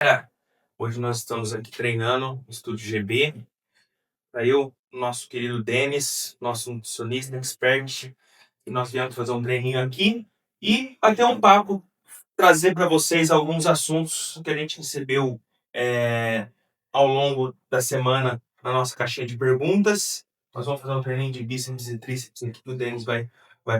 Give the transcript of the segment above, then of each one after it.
galera, hoje nós estamos aqui treinando no Estúdio GB. Para eu, nosso querido Denis, nosso nutricionista expert, e nós viemos fazer um treininho aqui e bater um papo, trazer para vocês alguns assuntos que a gente recebeu ao longo da semana na nossa caixinha de perguntas. Nós vamos fazer um treininho de bíceps e tríceps aqui, o Denis vai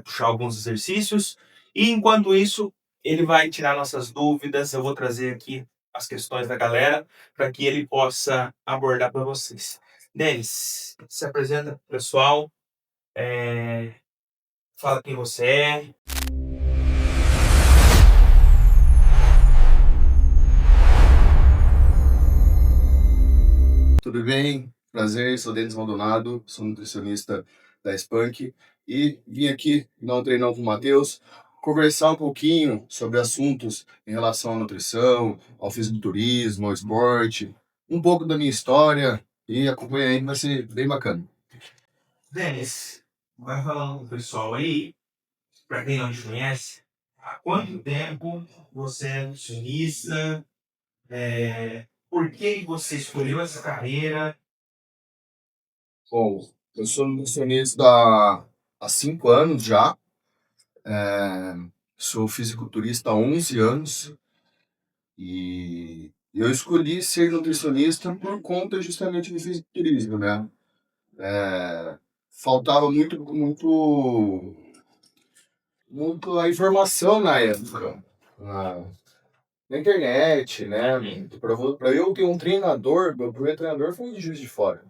puxar alguns exercícios. E enquanto isso, ele vai tirar nossas dúvidas, eu vou trazer aqui as questões da galera para que ele possa abordar para vocês. Denis, se apresenta pro pessoal, fala quem você é. Tudo bem? Prazer, sou Denis Maldonado, sou nutricionista da Spunk e vim aqui dar um treinão com o Matheus, conversar um pouquinho sobre assuntos em relação à nutrição, ao fisiculturismo, ao esporte, um pouco da minha história e acompanha aí, vai ser bem bacana. Denis, vai falando pro pessoal aí, para quem não te conhece, há quanto tempo você é nutricionista? Por que você escolheu essa carreira? Bom, eu sou nutricionista há 5 anos já, sou fisiculturista há 11 anos. E eu escolhi ser nutricionista por conta justamente do fisiculturismo, né? Faltava muito a informação na época, na internet, né? Para eu ter um treinador, meu primeiro treinador foi de Juiz de Fora,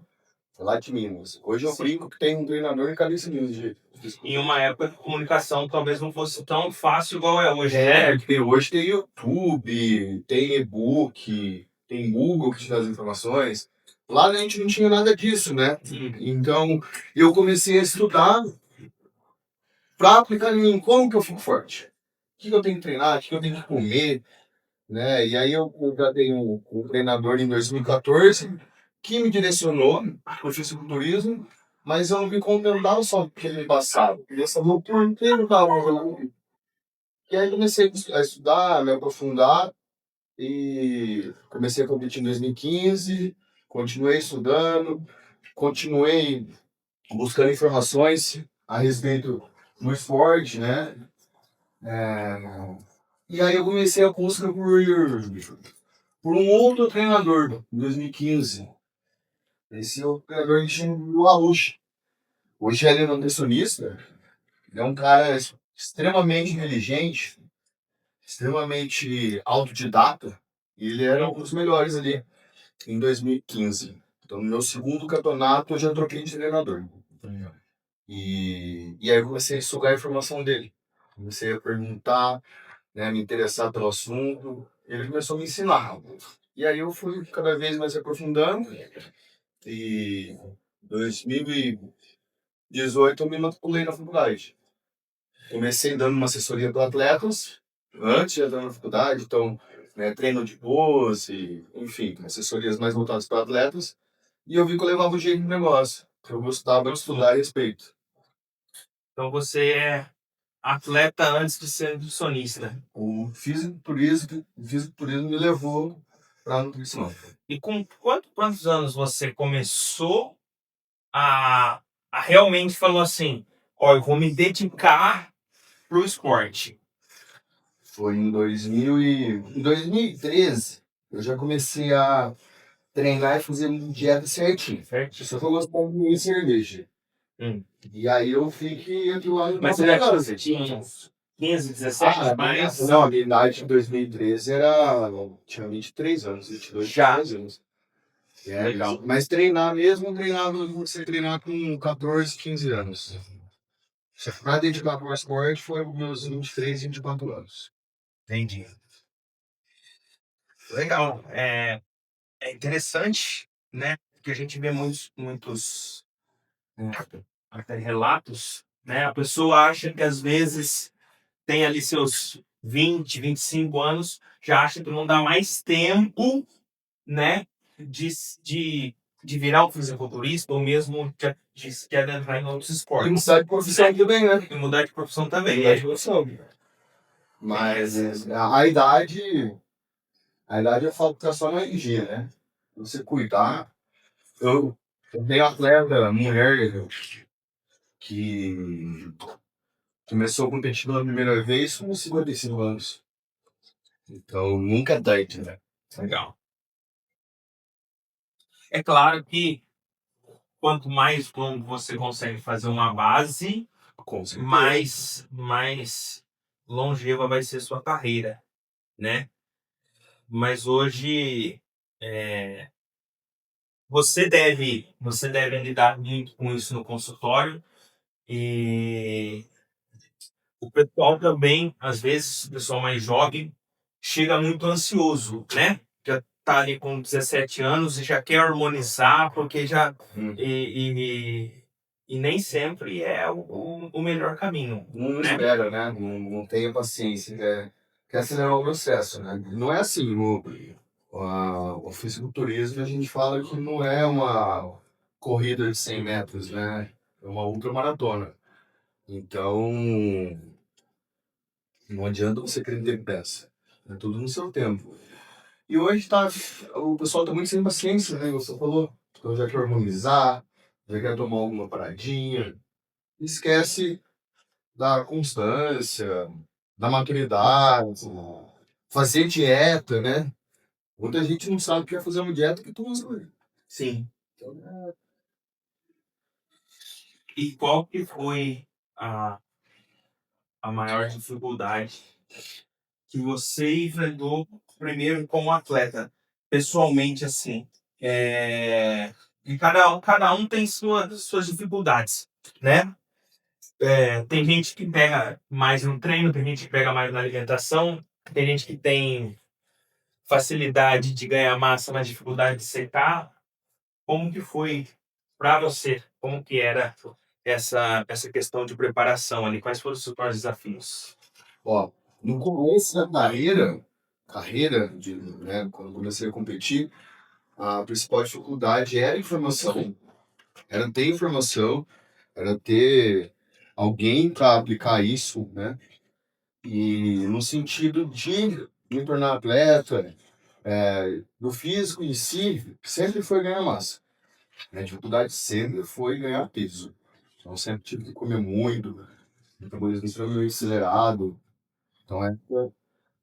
lá de Minas. Hoje eu brinco que tem um treinador em cada cidade de Em uma época que a comunicação talvez não fosse tão fácil igual é hoje, né? que hoje tem YouTube, tem e-book, tem Google que te dá as informações. Lá a gente não tinha nada disso, né? Então eu comecei a estudar para aplicar em mim como que eu fico forte. O que eu tenho que treinar, o que eu tenho que comer, né? E aí eu já tenho um treinador em 2014 que me direcionou para o fisiculturismo, mas eu não me contentava só porque ele me passava. Eu queria saber o porquê eu estava evoluindo. E aí comecei a estudar, me aprofundar e comecei a competir em 2015, continuei estudando, continuei buscando informações a respeito do esporte, né? E aí eu comecei a busca por um outro treinador em 2015. Esse é o treinador de Alush. Hoje ele é nutricionista, ele é um cara extremamente inteligente, extremamente autodidata, e ele era um dos melhores ali em 2015. Então, no meu segundo campeonato, eu já troquei de treinador. E aí eu comecei a sugar a informação dele. Comecei a perguntar, né, me interessar pelo assunto. Ele começou a me ensinar. E aí eu fui cada vez mais aprofundando. E em 2018 eu me matriculei na faculdade. Comecei dando uma assessoria para atletas, antes de entrar na faculdade, então, né, treino de pose, enfim, assessorias mais voltadas para atletas, e eu vi que eu levava o jeito do negócio, que eu gostava de estudar a respeito. Então você é atleta antes de ser nutricionista. O fisiculturismo me levou para a nutrição. E com quantos anos você começou a realmente falou assim, ó, eu vou me dedicar pro esporte? Foi em 2013, eu já comecei a treinar e fazer dieta certinho. Só que eu gostava de beber cerveja. E aí eu fiquei aqui lá no Mas você tinha uns 15, 17 mais? Não, a minha idade em 2013 tinha 23 anos, 22, Já. 23 anos. Legal. Mas treinar mesmo, comecei a treinar com 14, 15 anos. Pra dedicar para o esporte foi os meus 23, 24 anos. Entendi. Legal. É interessante, né? Porque a gente vê muitos até relatos, né? A pessoa acha que às vezes tem ali seus 20, 25 anos, já acha que não dá mais tempo, né? De virar um fisiculturista ou mesmo de quer entrar em outros esportes. E mudar de profissão também, né? E mudar de profissão também. Mudar de profissão. Mas a idade A idade eu falo que tá só na energia, né? Você cuidar. Eu tenho atleta, mulher, que começou competindo pela primeira vez com 55 anos. Então, nunca é tarde, né? Legal. É claro que quanto mais longo você consegue fazer uma base, Com certeza. mais longeva vai ser sua carreira, né? Mas hoje é, você deve lidar muito com isso no consultório e o pessoal também, às vezes, o pessoal mais jovem, chega muito ansioso, né? Já tá ali com 17 anos e já quer harmonizar, porque já. Hum. E nem sempre é o melhor caminho, Não né? espera, né? Não tenha paciência. Quer acelerar o processo, né? Não é assim. O fisiculturismo, a gente fala que não é uma corrida de 100 metros, né? É uma ultramaratona. Então, não adianta você querer ter pressa. É tudo no seu tempo. E hoje o pessoal tá muito sem paciência, né? Você falou. Então já quer harmonizar, já quer tomar alguma paradinha. Esquece da constância, da maturidade, fazer dieta, né? Muita gente não sabe o que é fazer uma dieta que tu usa. Sim. Então, E qual que foi a maior dificuldade que você enfrentou primeiro como atleta, pessoalmente, assim? E cada um tem suas dificuldades, né? Tem gente que pega mais no treino, tem gente que pega mais na alimentação, tem gente que tem facilidade de ganhar massa, mas dificuldade de secar. Como que foi para você? Como que era essa questão de preparação ali? Quais foram os seus maiores desafios? ó, no começo da né, quando eu comecei a competir, a principal dificuldade era a informação. Era ter informação, era ter alguém para aplicar isso, né? E no sentido de me tornar atleta, do físico em si, sempre foi ganhar massa. A dificuldade sempre foi ganhar peso. Então sempre tive que comer muito, metabolismo extremamente acelerado. Então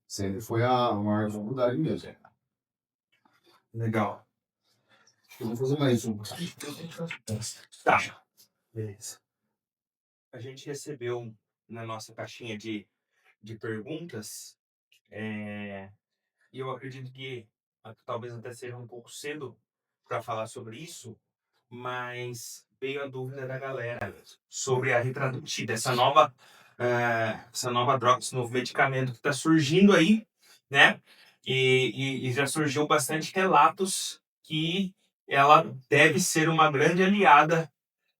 sempre foi a maior dificuldade mesmo. Legal. Eu vou fazer mais um. Tá, beleza. A gente recebeu na nossa caixinha de perguntas, e eu acredito que talvez até seja um pouco cedo para falar sobre isso, mas veio a dúvida da galera sobre a Ritraductida, essa nova droga, esse novo medicamento que está surgindo aí, né? E já surgiu bastante relatos que ela deve ser uma grande aliada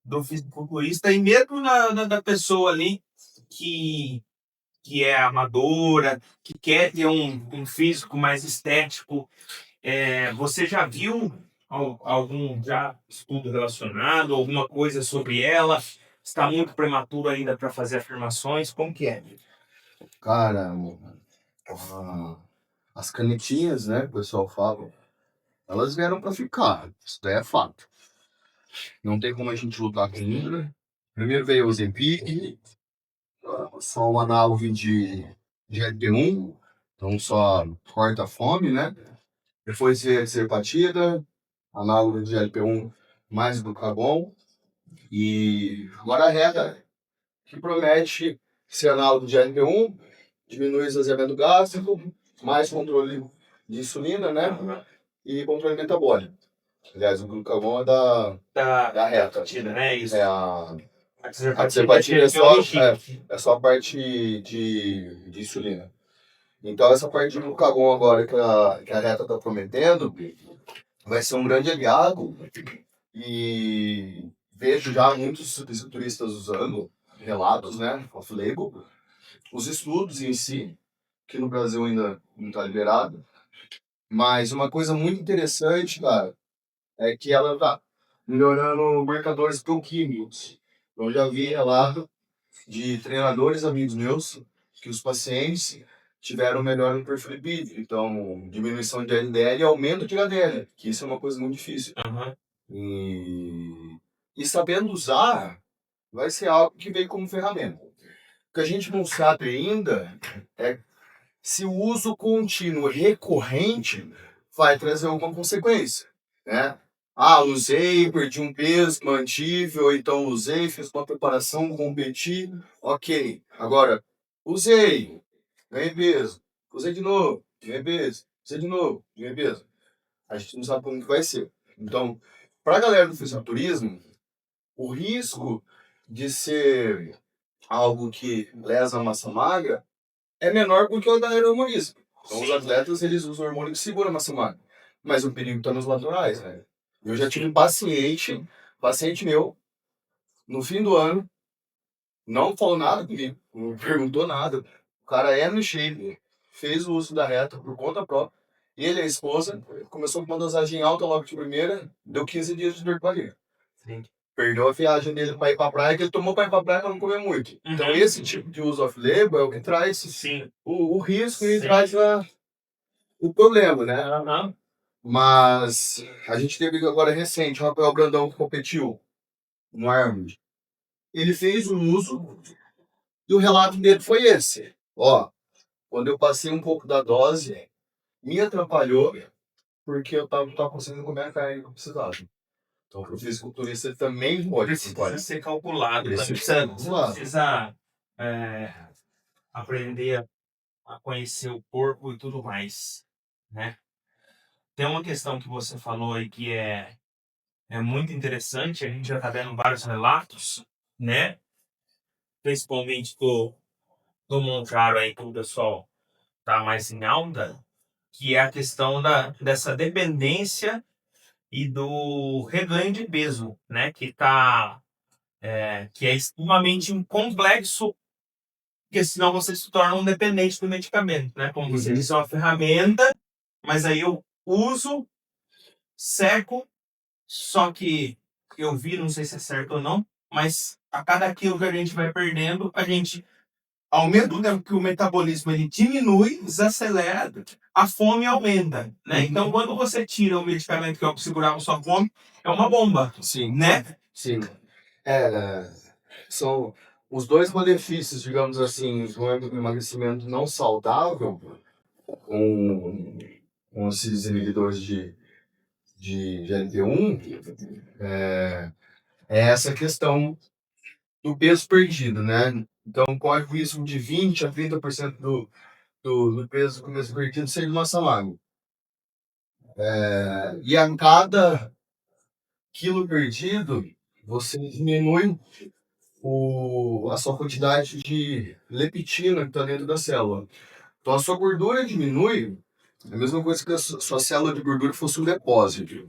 do fisiculturista e mesmo da pessoa ali que, que é amadora, que quer ter um físico mais estético. Você já viu algum já estudo relacionado, alguma coisa sobre ela? Está muito prematuro ainda para fazer afirmações? Como que é? Cara, ah, as canetinhas, né, que o pessoal fala, elas vieram para ficar. Isso daí é fato. Não tem como a gente lutar contra. Primeiro veio o Ozempic, só um análogo de LP1, então só corta a fome, né? Depois veio a Serpatida, análogo de LP1 mais glucagon. E agora a reta, que promete ser análogo de LP1, diminui o esvaziamento gástrico, mais controle de insulina, né? E controle metabólico. Aliás, o glucagon é da reta. Né? Isso. A A Serpatida é só a parte de insulina. Então, essa parte de glucagon agora que a reta está prometendo vai ser um grande aliado e vejo já muitos fisiculturistas usando relatos, né, off-label, os estudos em si, que no Brasil ainda não está liberado, mas uma coisa muito interessante, cara, é que ela está melhorando marcadores bioquímicos. Eu já vi relato de treinadores amigos meus que os pacientes tiveram melhor no perfil lipídico. Então, diminuição de LDL e aumento de HDL, que isso é uma coisa muito difícil. Aham. E sabendo usar, vai ser algo que vem como ferramenta. O que a gente não sabe ainda é se o uso contínuo recorrente vai trazer alguma consequência, né? Ah, usei, perdi um peso, mantive, ou então usei, fiz uma preparação, competi, ok. Agora, usei, ganhei peso, usei de novo, ganhei peso, usei de novo, ganhei peso. A gente não sabe como que vai ser. Então, para a galera do fisiculturismo, o risco de ser algo que lesa a massa magra é menor porque a galera é hormonista. Então, os atletas, eles usam hormônio que segura a massa magra. Mas o perigo está nos laterais, né? Eu já tive paciente meu, no fim do ano, não falou nada comigo, não perguntou nada. O cara é no shape, fez o uso da reta por conta própria. Ele e a esposa começou com uma dosagem alta logo de primeira, deu 15 dias de dor de barriga. Sim. Perdeu a viagem dele para ir para praia, que ele tomou para ir para praia para não comer muito. Então, esse tipo de uso off-label é o que traz Sim. o risco e traz o problema, né? Aham. Mas a gente teve agora recente, o Rafael Brandão que competiu no Arnold. Ele fez o uso e o relato dele foi esse. Ó, quando eu passei um pouco da dose, me atrapalhou porque eu tava conseguindo comer a carne que eu precisava. Então, o fisiculturista também pode Precisa ser calculado. Precisa Também ser calculado. precisa aprender a conhecer o corpo e tudo mais, né? Tem uma questão que você falou aí que é muito interessante, a gente já tá vendo vários relatos, né? Principalmente do Monjaro aí, que o pessoal tá mais em alta, que é a questão dessa dependência e do reganho de peso, né? Que é extremamente complexo, porque senão você se torna um dependente do medicamento, né? Como você disse, é uma ferramenta, mas aí eu uso, seco, só que eu vi, não sei se é certo ou não, mas a cada quilo que a gente vai perdendo, a gente aumenta o tempo que o metabolismo ele diminui, desacelera, a fome aumenta, né? Então, quando você tira o medicamento que é o que segurava a sua fome, é uma bomba, Sim. né? Sim. São os dois malefícios, digamos assim, do emagrecimento não saudável com esses inibidores de GLP-1 é essa questão do peso perdido, né? Então, corre o risco de 20 a 30% do peso com peso perdido ser de massa magra. E a cada quilo perdido, você diminui a sua quantidade de leptina que está dentro da célula. Então, a sua gordura diminui, é a mesma coisa que a sua célula de gordura fosse um depósito.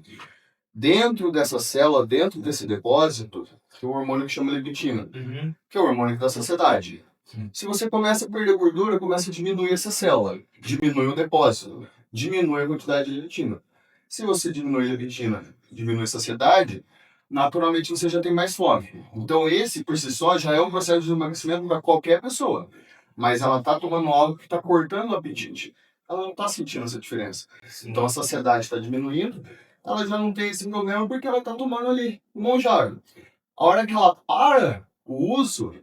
Dentro dessa célula, dentro desse depósito, tem um hormônio que chama leptina, que é o hormônio da saciedade. Se você começa a perder gordura, começa a diminuir essa célula, diminui o depósito, diminui a quantidade de leptina. Se você diminui a leptina, diminui a saciedade, naturalmente você já tem mais fome. Então esse, por si só, já é um processo de emagrecimento para qualquer pessoa. Mas ela está tomando algo que está cortando o apetite. Ela não está sentindo essa diferença. Então a saciedade está diminuindo, ela já não tem esse problema porque ela está tomando ali um monjaro. A hora que ela para o uso,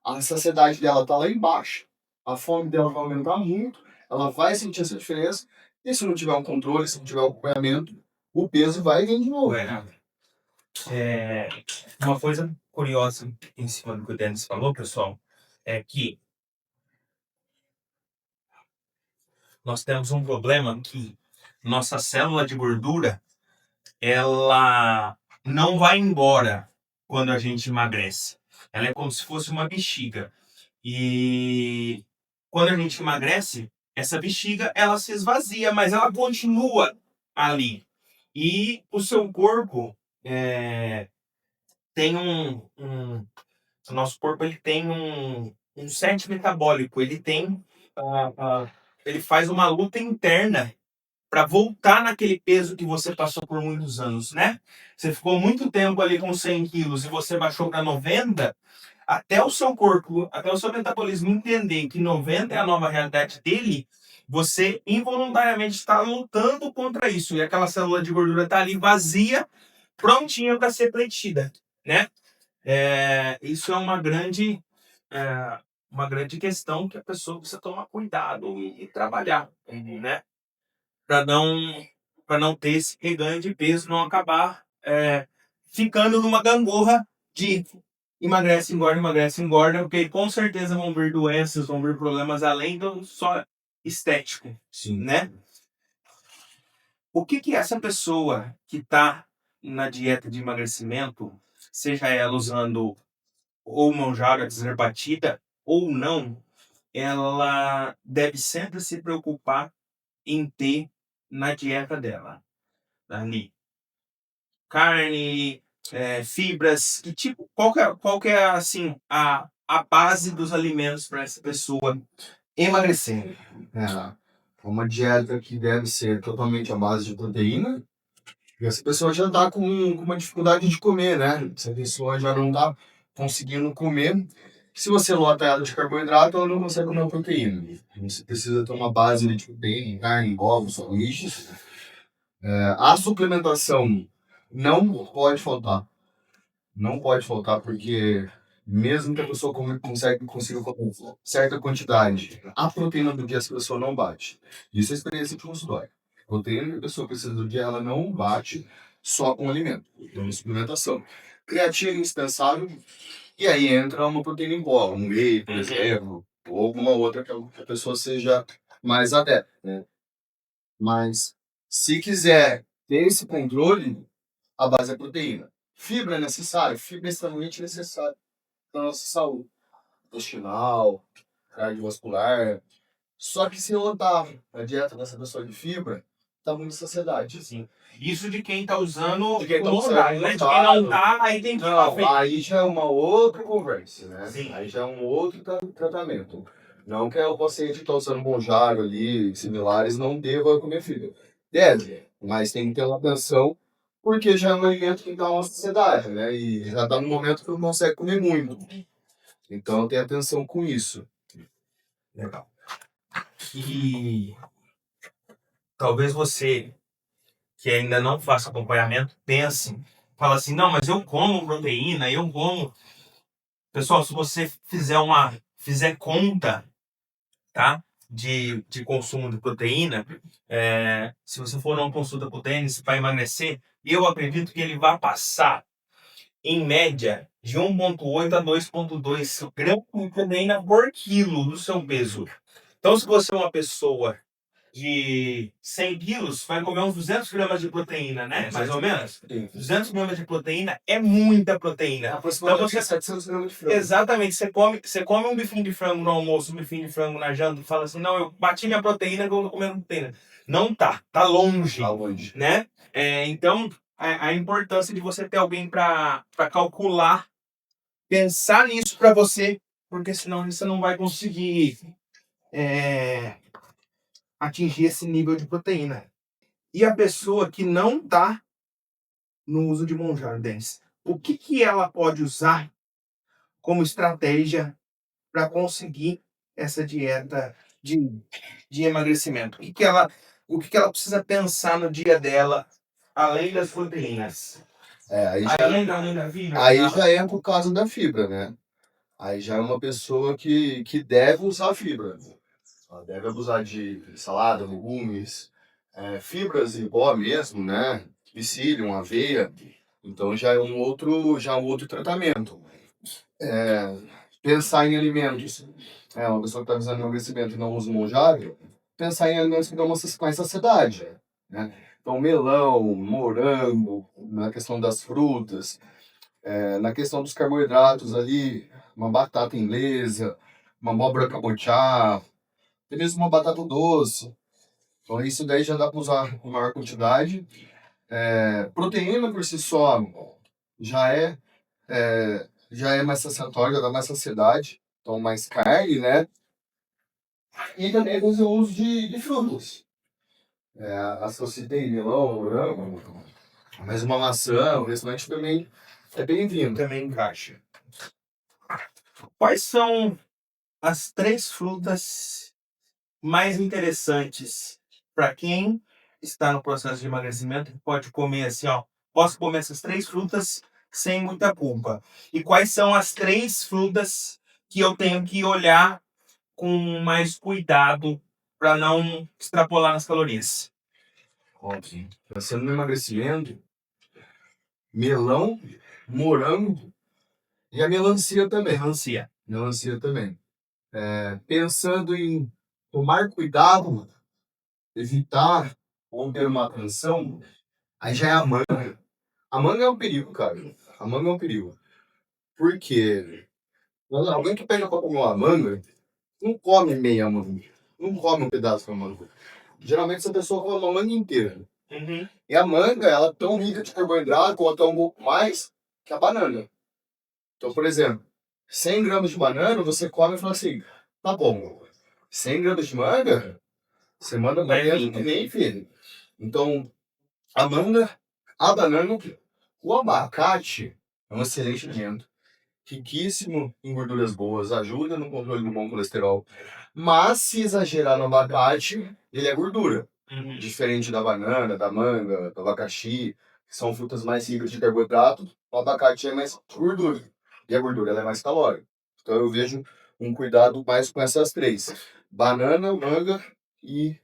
a saciedade dela está lá embaixo. A fome dela vai aumentar muito, ela vai sentir essa diferença, e se não tiver um controle, se não tiver um acompanhamento, o peso vai vir de novo. Uma coisa curiosa em cima do que o Denis falou, pessoal, é que nós temos um problema que nossa célula de gordura, ela não vai embora quando a gente emagrece. Ela é como se fosse uma bexiga. E quando a gente emagrece, essa bexiga, ela se esvazia, mas ela continua ali. E o seu corpo tem o nosso corpo ele tem um set metabólico, ele tem ele faz uma luta interna para voltar naquele peso que você passou por muitos anos, né? Você ficou muito tempo ali com 100 quilos e você baixou para 90, até o seu corpo, até o seu metabolismo entender que 90 é a nova realidade dele, você involuntariamente está lutando contra isso. E aquela célula de gordura está ali vazia, prontinha para ser preenchida, né? Isso é uma grande questão que a pessoa precisa tomar cuidado e trabalhar, né? Para não ter esse reganho de peso, não acabar ficando numa gangorra de emagrece, engorda, porque com certeza vão vir doenças, vão vir problemas além do só estético, Sim. né? O que essa pessoa que está na dieta de emagrecimento, seja ela usando ou manjara desherbatida ou não, ela deve sempre se preocupar em ter na dieta dela? Ali, carne, fibras, que tipo, qual que é assim, a base dos alimentos para essa pessoa emagrecer? É uma dieta que deve ser totalmente à base de proteína. E essa pessoa já está com uma dificuldade de comer, né? Essa pessoa já não está conseguindo comer. Se você lota ela de carboidrato, ela não consegue comer proteína. Você precisa ter uma base de proteína, carne, ovos, sanduíches. A suplementação não pode faltar. Não pode faltar, porque mesmo que a pessoa consiga comer certa quantidade, a proteína do dia essa pessoa não bate. Isso é experiência de consultório. A proteína que a pessoa precisa do dia, ela não bate só com alimento. Então, suplementação. Creatina é indispensável, e aí entra uma proteína em pó, um whey, por exemplo, ou alguma outra que a pessoa seja mais adepta, né? Mas, se quiser ter esse controle, a base é proteína. Fibra é necessário? Fibra é extremamente necessário para a nossa saúde intestinal, cardiovascular. Só que se eu dar a dieta dessa pessoa de fibra, tá muita saciedade. Sim. Isso de quem tá usando De quem tá o usando horário, né? De quem não tá, aí tem que ir pra Não, frente. aí já é uma outra conversa, né? Sim. Aí já é um outro tratamento. Não que o paciente que está usando Monjaro ali, similares, não deva comer fibra. Deve, mas tem que ter uma atenção, porque já é um alimento que dá uma saciedade, né? E já está no momento que não consegue comer muito. Então tem atenção com isso. Legal. E talvez você, que ainda não faça acompanhamento, pense, fala assim, não, mas eu como proteína, eu como. Pessoal, se você fizer conta, tá? De consumo de proteína, se você for numa consulta com o Denis para emagrecer, eu acredito que ele vai passar, em média, de 1,8 a 2,2 gramas de proteína por quilo do seu peso. Então, se você é uma pessoa de 100 quilos, vai comer uns 200 gramas de proteína, né? Mais ou menos. Sim. 200 gramas de proteína é muita proteína. Aproximadamente então, 700 gramas de frango. Exatamente. Você come um bifinho de frango no almoço, um bifinho de frango na janta e fala assim, não, eu bati minha proteína que eu tô comendo proteína. Não tá. Tá longe. Tá longe. Né? Então, a importância de você ter alguém para calcular, pensar nisso para você, porque senão você não vai conseguir atingir esse nível de proteína. E a pessoa que não está no uso de Monjaro, Denis, o que ela pode usar como estratégia para conseguir essa dieta de emagrecimento? O que ela precisa pensar no dia dela, além das proteínas? Aí já entra o caso da fibra, né? Aí já é uma pessoa que deve usar fibra. Ela deve abusar de salada, legumes, fibras em pó mesmo, né? Psyllium, aveia. Então já é um outro tratamento. Pensar em alimentos. Uma pessoa que está visando emagrecimento e não usa monjaro, pensar em alimentos que dão mais saciedade, né? Então, melão, morango, na questão das frutas, na questão dos carboidratos ali, uma batata inglesa, uma abóbora cabotiá, até mesmo uma batata doce. Então, isso daí já dá para usar com maior quantidade. Proteína por si só já já é mais saciatório, já dá mais saciedade. Então, mais carne, né? E também o uso de frutas. As que eu citei, melão, morango, mas uma maçã, o restante também é bem-vindo. Também encaixa. Quais são as 3 frutas mais interessantes para quem está no processo de emagrecimento e pode comer assim, ó, posso comer essas 3 frutas sem muita culpa? E quais são as 3 frutas que eu tenho que olhar com mais cuidado para não extrapolar nas calorias? Óbvio. Pensando no emagrecimento, melão, morango e a melancia também. Melancia. Melancia também. Pensando em tomar cuidado, evitar ou ter uma atenção, aí já é a manga. A manga é um perigo, cara. A manga é um perigo. Por quê? Quando alguém que pega pra comer uma manga, não come meia manga. Não come um pedaço da manga. Geralmente essa pessoa come uma manga inteira. Uhum. E a manga, ela é tão rica de carboidrato ou até um pouco mais que a banana. Então, por exemplo, 100 gramas de banana, você come e fala assim, tá bom, 100 gramas de manga, você manda pra dentro que nem filho. Então, a manga, a banana, o abacate é um excelente alimento. Riquíssimo em gorduras boas, ajuda no controle do bom colesterol. Mas, se exagerar no abacate, ele é gordura. Uhum. Diferente da banana, da manga, do abacaxi, que são frutas mais ricas de carboidrato, o abacate é mais gordura. E a gordura ela é mais calórica. Então eu vejo um cuidado mais com essas 3. Banana, manga e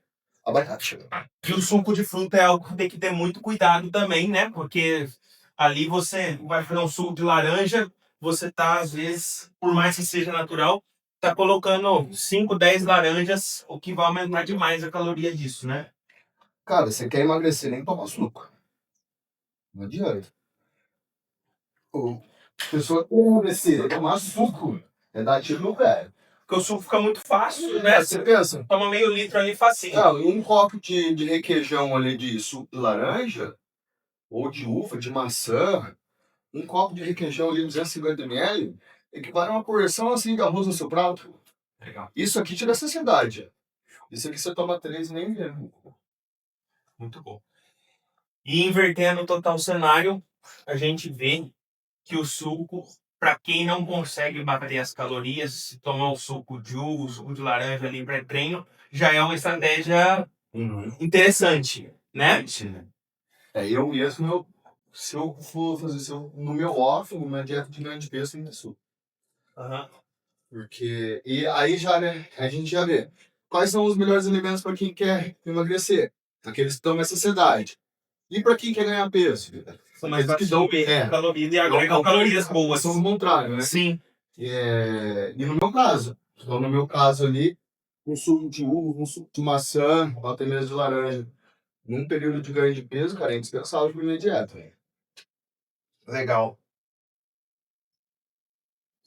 abacate. E o suco de fruta é algo que tem que ter muito cuidado também, né? Porque ali você vai fazer um suco de laranja, você tá, às vezes, por mais que seja natural, tá colocando 5, 10 laranjas, o que vai aumentar demais a caloria disso, né? Cara, você quer emagrecer, nem toma suco. Não adianta. A pessoa quer emagrecer, tomar suco. É dar tiro no pé. Porque o suco fica muito fácil, né? Você pensa, Toma meio litro ali facinho. não, um copo de requeijão ali de suco de laranja, ou de uva, de maçã, um copo de requeijão ali, 250 ml, equivale a uma porção assim de arroz no seu prato. Legal. Isso aqui tira a saciedade. Isso aqui você toma 3 e nem vê. Muito bom. E invertendo total o cenário, a gente vê que o suco, para quem não consegue bater as calorias, se tomar o suco de uva, o suco de laranja ali pré-treino, já é uma estratégia interessante, né? Eu mesmo, se eu for fazer isso no meu off, na minha dieta de ganho de peso, tem suco. Uhum. Porque, e aí já, né, a gente já vê quais são os melhores alimentos para quem quer emagrecer. Aqueles que estão nessa sociedade. E para quem quer ganhar peso? São mais Aqueles que dão calorias e agregam calorias boas. São o contrário, né? Sim. E no meu caso, então no meu caso ali, um suco de uva, um suco de maçã, ou até mesmo de laranja. Num período de ganho de peso, cara, é indispensável para minha dieta. Legal.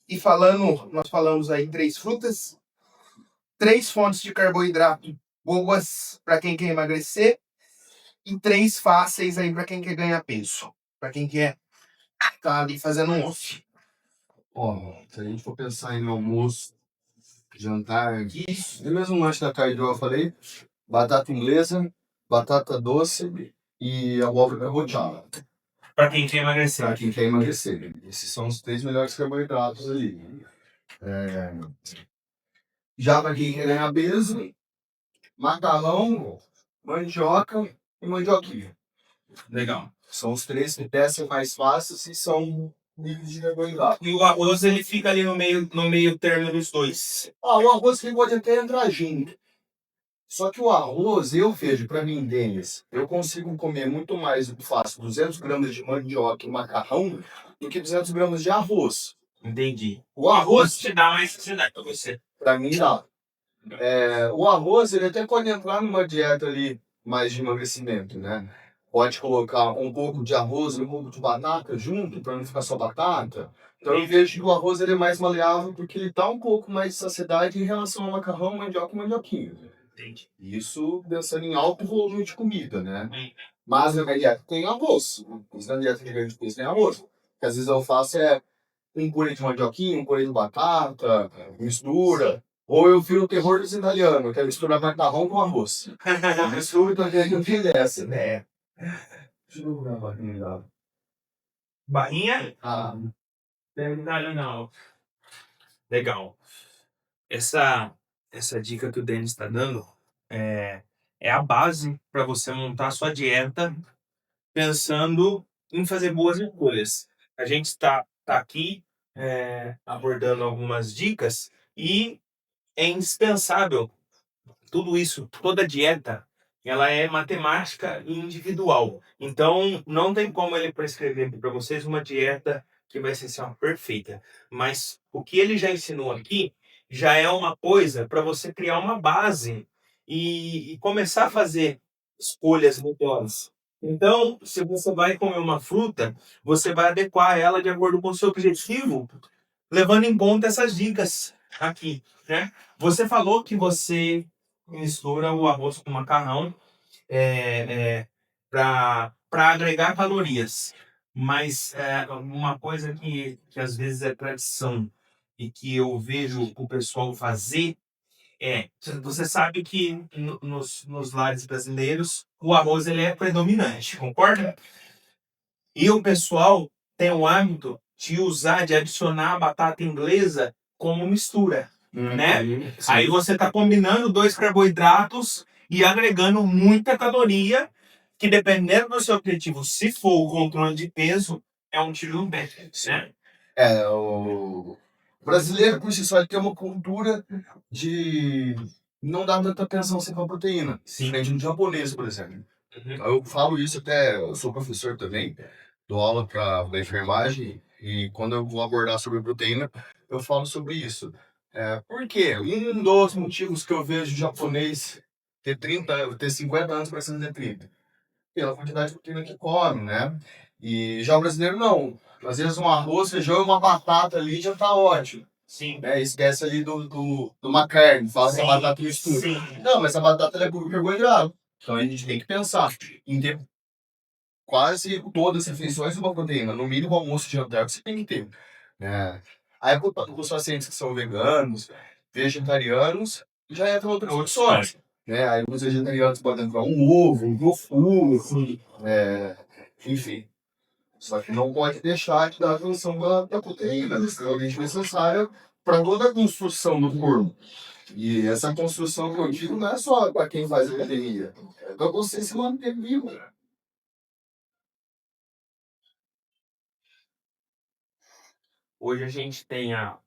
E falando, nós falamos aí 3 frutas, 3 fontes de carboidrato boas para quem quer emagrecer e 3 fáceis aí para quem quer ganhar peso, para quem quer tá ali fazendo um off. Ó, se a gente for pensar em almoço, jantar, e mesmo lanche da tarde, igual eu falei, batata inglesa, batata doce e abóbora cabotiá. Para quem quer emagrecer. Pra quem quer emagrecer. Esses são os 3 melhores carboidratos ali. Já para quem quer ganhar peso, macarrão, mandioca e mandioquinha. Legal. São os 3 que descem mais fáceis e são níveis de carboidrato. E o arroz, ele fica ali no meio termo dos dois. O arroz que pode até entrar junto. Só que o arroz, eu vejo, para mim, Denis, eu consigo comer muito mais do que faço 200 gramas de mandioca e macarrão do que 200 gramas de arroz. Entendi. O arroz, te dá mais saciedade para você. para mim, dá. O arroz, ele até pode entrar numa dieta ali mais de emagrecimento, né? Pode colocar um pouco de arroz e um pouco de batata junto, para não ficar só batata. Então eu vejo que o arroz ele é mais maleável porque ele dá um pouco mais de saciedade em relação ao macarrão, mandioca e mandioquinha. Entendi. Isso pensando em alto volume de comida, né? Sim. Mas na minha dieta tem arroz. Mas na dieta de grande peso tem arroz. Porque às vezes eu faço um purê de mandioquinha, um purê de batata, mistura. Ou eu viro o terror dos italianos, que é misturar macarrão com arroz. Mistura também não tem dessa, né? Deixa eu ver a barrinha da... Barrinha? Ah, Não, não. Legal. Essa dica que o Denis está dando é a base para você montar a sua dieta pensando em fazer boas escolhas. A gente tá aqui abordando algumas dicas e é indispensável tudo isso, toda dieta, ela é matemática e individual. Então, não tem como ele prescrever para vocês uma dieta que vai ser assim, ó, perfeita. Mas o que ele já ensinou aqui já é uma coisa para você criar uma base e começar a fazer escolhas melhores. Então, se você vai comer uma fruta, você vai adequar ela de acordo com o seu objetivo, levando em conta essas dicas aqui, né? Você falou que você mistura o arroz com macarrão para agregar calorias. Mas uma coisa que às vezes é tradição e que eu vejo o pessoal fazer você sabe que nos lares brasileiros o arroz ele é predominante, concorda? E o pessoal tem o hábito de usar, de adicionar a batata inglesa como mistura, né? Sim. Aí você está combinando dois carboidratos e agregando muita caloria, que dependendo do seu objetivo, se for o controle de peso, é um tiro no pé, né? O brasileiro, por si só, ele tem uma cultura de não dar tanta atenção assim pra proteína. Sim. Diferente do japonês, por exemplo. Eu falo isso até, eu sou professor também, dou aula para enfermagem, e quando eu vou abordar sobre proteína, eu falo sobre isso. Por quê? Um dos motivos que eu vejo o japonês ter 50 anos para ser 30 pela quantidade de proteína que come, né? E já o brasileiro não. Às vezes um arroz, feijão e uma batata ali já tá ótimo. Sim. Esquece ali de uma carne, fala que a batata mistura. Sim. Não, mas a batata ela é carboidrato. Então a gente tem que pensar em ter quase todas as refeições uma proteína. No mínimo, almoço e jantar você tem que ter. Né? Aí para os pacientes que são veganos, vegetarianos, já entra outras opções. Né? Aí os vegetarianos podem entrar um ovo, um tofu, enfim. Só que não pode deixar de dar atenção da proteína, extremamente necessária para toda a construção do corpo. E essa construção que eu digo não é só para quem faz academia, é para você se manter vivo. Hoje a gente tem a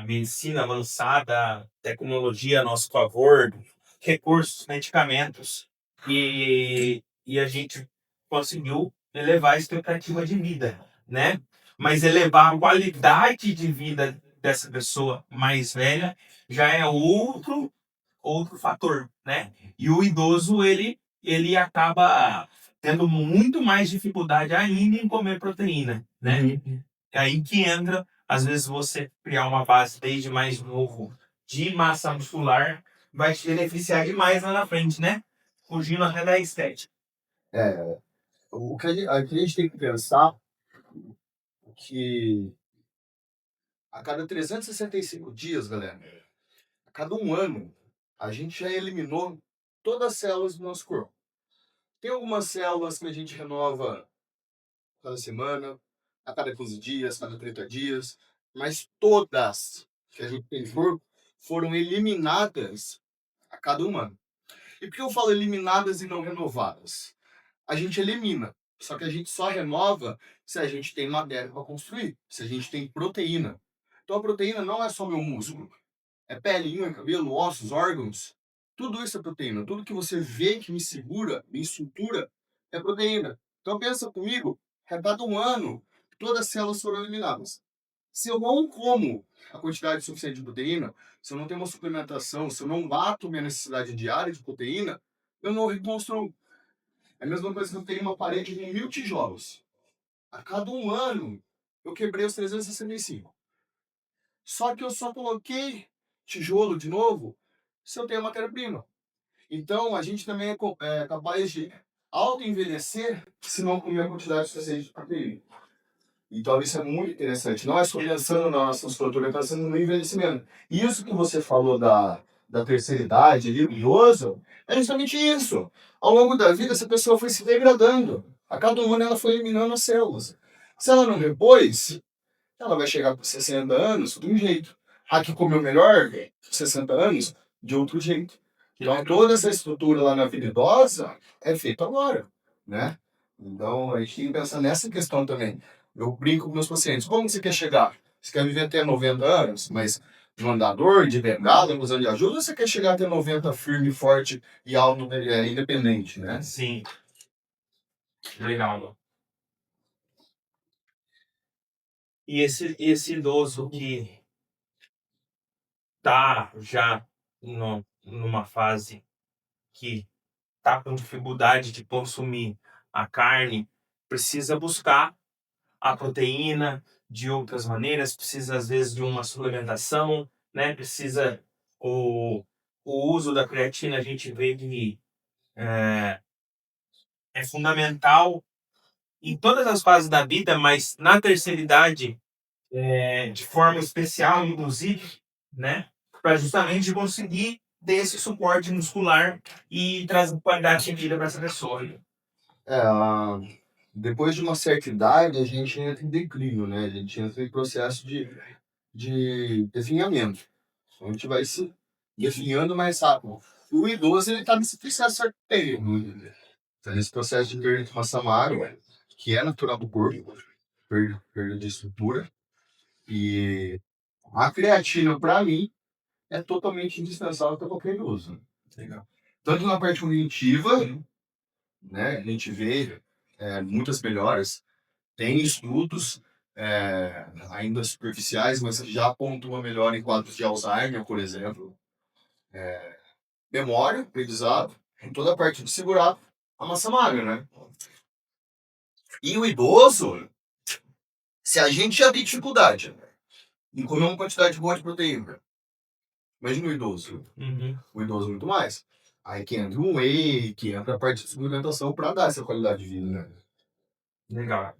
medicina avançada, tecnologia a nosso favor, recursos, medicamentos, e a gente conseguiu elevar a expectativa de vida, né? Mas elevar a qualidade de vida dessa pessoa mais velha já é outro fator, né? E o idoso, ele acaba tendo muito mais dificuldade ainda em comer proteína, né? É aí que entra, às vezes, você criar uma base desde mais novo de massa muscular vai te beneficiar demais lá na frente, né? Fugindo até da estética. O que a gente tem que pensar é que a cada 365 dias, galera, a cada um ano, a gente já eliminou todas as células do nosso corpo. Tem algumas células que a gente renova cada semana, a cada 15 dias, cada 30 dias, mas todas que a gente tem no corpo foram eliminadas a cada um ano. E por que eu falo eliminadas e não renovadas? A gente elimina, só que a gente só renova se a gente tem matéria para construir, se a gente tem proteína. Então a proteína não é só meu músculo, é pele, unha, cabelo, ossos, órgãos. Tudo isso é proteína. Tudo que você vê que me segura, me estrutura, é proteína. Então pensa comigo, que a cada um ano, todas as células foram eliminadas. Se eu não como a quantidade suficiente de proteína, se eu não tenho uma suplementação, se eu não bato minha necessidade diária de proteína, eu não reconstruo. É a mesma coisa que eu tenho uma parede com 1000 tijolos. A cada um ano, eu quebrei os 365. Só que eu só coloquei tijolo de novo se eu tenho matéria-prima. Então, a gente também é capaz de auto-envelhecer se não comer a quantidade suficiente de proteína. Então, isso é muito interessante. Não é só pensando na nossa musculatura, é pensando no envelhecimento. E isso que você falou da terceira idade, ali, do idoso, é justamente isso. Ao longo da vida, essa pessoa foi se degradando. A cada um ano, ela foi eliminando as células. Se ela não repôs, ela vai chegar com 60 anos de um jeito. A que comeu melhor, 60 anos, de outro jeito. Então, toda essa estrutura lá na vida idosa é feita agora, né? Então, a gente tem que pensar nessa questão também. Eu brinco com meus pacientes. Como você quer chegar? Você quer viver até 90 anos, mas de andador, de bengala, usando de ajuda, ou você quer chegar até 90 firme, forte e independente, né? Sim. Legal. E esse idoso que tá já numa fase que tá com dificuldade de consumir a carne, precisa buscar a proteína de outras maneiras, precisa às vezes de uma suplementação, né? Precisa o uso da creatina, a gente vê que é fundamental em todas as fases da vida, mas na terceira idade, de forma especial, inclusive, né? Para justamente conseguir ter esse suporte muscular e trazer qualidade de vida para essa pessoa. Depois de uma certa idade, a gente entra em declínio, né? A gente entra em processo de definhamento. Então, a gente vai se definhando mais rápido. O idoso, ele tá nesse processo sorteio. Tá nesse processo de perda de massa magra, que é natural do corpo, perda de estrutura. E a creatina, para mim, é totalmente indispensável para qualquer idoso. Legal. Tanto na parte cognitiva, né? A gente vê muitas melhoras. Tem estudos ainda superficiais, mas já apontam uma melhora em quadros de Alzheimer, por exemplo. Memória, aprendizado, em toda a parte de segurar a massa magra, né? E o idoso, se a gente já tem dificuldade em comer uma quantidade boa de proteína, imagina o idoso. O idoso muito mais. Aí que entra o whey, que entra a parte de suplementação para dar essa qualidade de vida, né? Legal.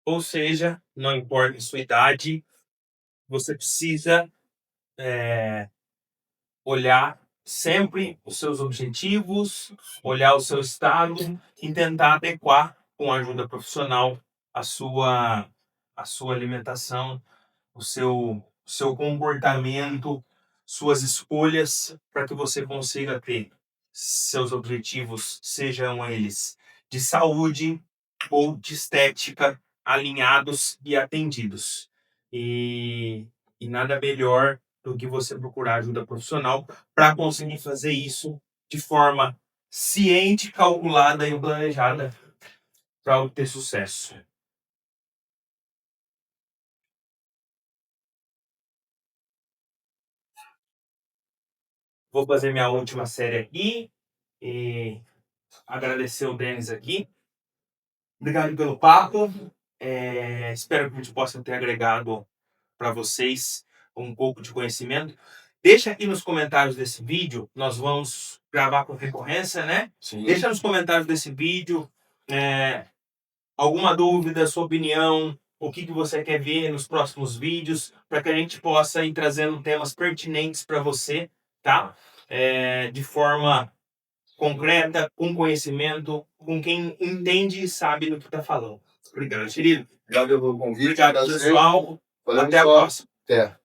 Ou seja, não importa a sua idade, você precisa olhar sempre os seus objetivos, olhar o seu estado e tentar adequar com a ajuda profissional a sua alimentação, o seu comportamento, suas escolhas para que você consiga ter seus objetivos, sejam eles de saúde ou de estética, alinhados e atendidos. E nada melhor do que você procurar ajuda profissional para conseguir fazer isso de forma ciente, calculada e planejada para obter sucesso. Vou fazer minha última série aqui e agradecer o Denis aqui. Obrigado pelo papo. Espero que a gente possa ter agregado para vocês um pouco de conhecimento. Deixa aqui nos comentários desse vídeo, nós vamos gravar com recorrência, né? Sim. Deixa nos comentários desse vídeo alguma dúvida, sua opinião, o que você quer ver nos próximos vídeos, para que a gente possa ir trazendo temas pertinentes para você, tá? De forma concreta, com conhecimento, com quem entende e sabe do que está falando. Obrigado, querido. Obrigado pelo convite. Obrigado, pessoal. Valeu, Até a pessoal. próxima. Até.